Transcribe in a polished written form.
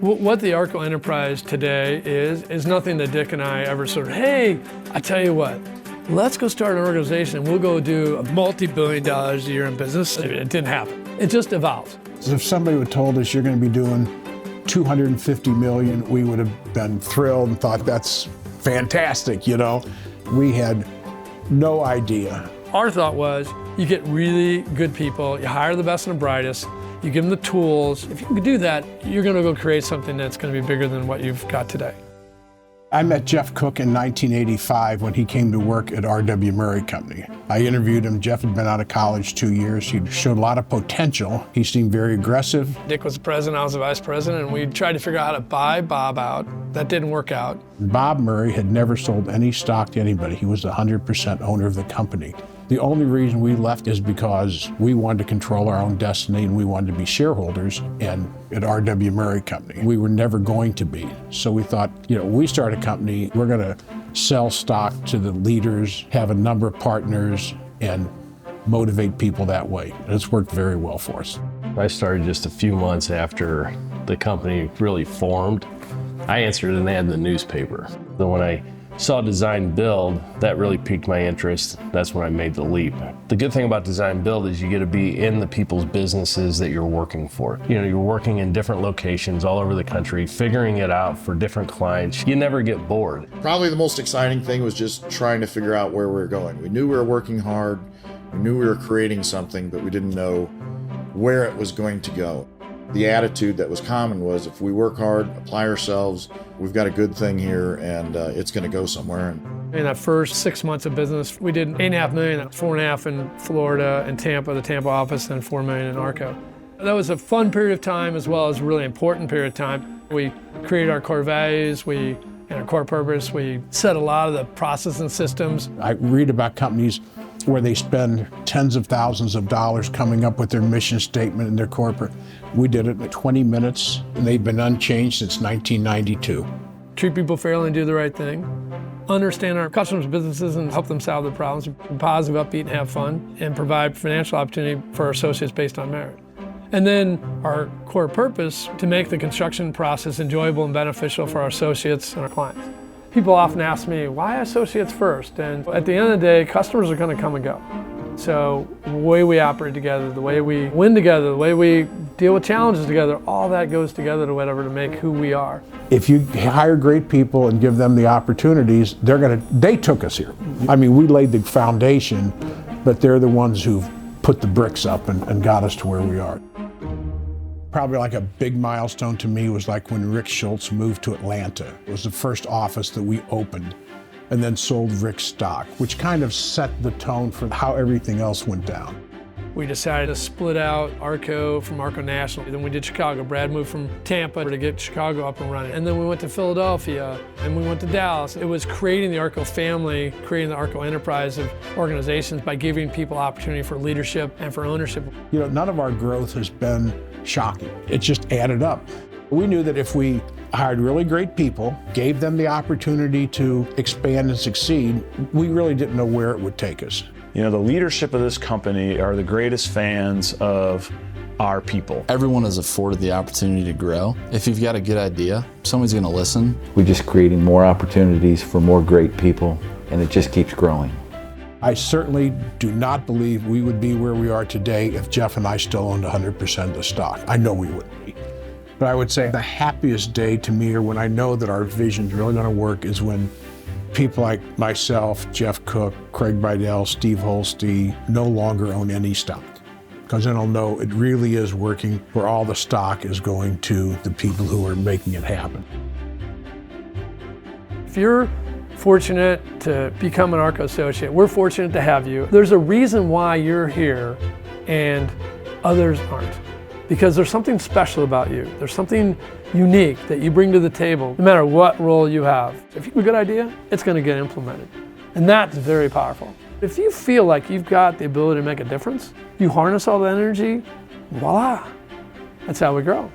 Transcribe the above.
What the ARCO Enterprise today is nothing that Dick and I ever sort of, hey, I tell you what, let's go start an organization and we'll go do a multi-billion-dollars a year in business. It didn't happen. It just evolves. If somebody would have told us you're going to be doing 250 million, we would have been thrilled and thought that's fantastic, you know. We had no idea. Our thought was, you get really good people, you hire the best and the brightest, you give them the tools. If you can do that, you're going to go create something that's going to be bigger than what you've got today. I met Jeff Cook in 1985 when he came to work at R.W. Murray Company. I interviewed him. Jeff had been out of college 2 years. He showed a lot of potential. He seemed very aggressive. Dick was the president, I was the vice president, and we tried to figure out how to buy Bob out. That didn't work out. Bob Murray had never sold any stock to anybody. He was the 100% owner of the company. The only reason we left is because we wanted to control our own destiny and we wanted to be shareholders at R.W. Murray Company. We were never going to be. So we thought, we start a company, we're going to sell stock to the leaders, have a number of partners, and motivate people that way. And it's worked very well for us. I started just a few months after the company really formed. I answered an ad in the newspaper. Then when I saw Design Build, that really piqued my interest. That's when I made the leap. The good thing about Design Build is you get to be in the people's businesses that you're working for. You're working in different locations all over the country, figuring it out for different clients. You never get bored. Probably the most exciting thing was just trying to figure out where we were going. We knew we were working hard, we knew we were creating something, but we didn't know where it was going to go. The attitude that was common was, if we work hard, apply ourselves, we've got a good thing here and it's going to go somewhere. In that first 6 months of business, we did $8.5 million, $4.5 in Florida and Tampa, the Tampa office, and $4 million in ARCO. That was a fun period of time as well as a really important period of time. We created our core values, and our core purpose. We set a lot of the process and systems. I read about companies where they spend tens of thousands of dollars coming up with their mission statement and their corporate. We did it in 20 minutes, and they've been unchanged since 1992. Treat people fairly and do the right thing. Understand our customers' businesses and help them solve their problems. Be positive, upbeat, and have fun. And provide financial opportunity for our associates based on merit. And then our core purpose, to make the construction process enjoyable and beneficial for our associates and our clients. People often ask me, why associates first? And at the end of the day, customers are going to come and go. So the way we operate together, the way we win together, the way we deal with challenges together, all that goes together to make who we are. If you hire great people and give them the opportunities, they took us here. I mean, we laid the foundation, but they're the ones who've put the bricks up and got us to where we are. Probably like a big milestone to me was like when Rick Schultz moved to Atlanta. It was the first office that we opened and then sold Rick's stock, which kind of set the tone for how everything else went down. We decided to split out ARCO from ARCO National. Then we did Chicago. Brad moved from Tampa to get Chicago up and running. And then we went to Philadelphia, and we went to Dallas. It was creating the ARCO family, creating the ARCO enterprise of organizations by giving people opportunity for leadership and for ownership. None of our growth has been shocking. It just added up. We knew that if we hired really great people, gave them the opportunity to expand and succeed, we really didn't know where it would take us. The leadership of this company are the greatest fans of our people. Everyone is afforded the opportunity to grow. If you've got a good idea, somebody's going to listen. We're just creating more opportunities for more great people, and it just keeps growing. I certainly do not believe we would be where we are today if Jeff and I still owned 100% of the stock. I know we wouldn't be. But I would say the happiest day to me, or when I know that our vision's really going to work, is when people like myself, Jeff Cook, Craig Bidell, Steve Holste no longer own any stock. Because then I'll know it really is working, where all the stock is going to the people who are making it happen. If you're fortunate to become an ARCO associate, we're fortunate to have you. There's a reason why you're here and others aren't. Because there's something special about you. There's something unique that you bring to the table, no matter what role you have. If you have a good idea, it's going to get implemented. And that's very powerful. If you feel like you've got the ability to make a difference, you harness all that energy, voila, that's how we grow.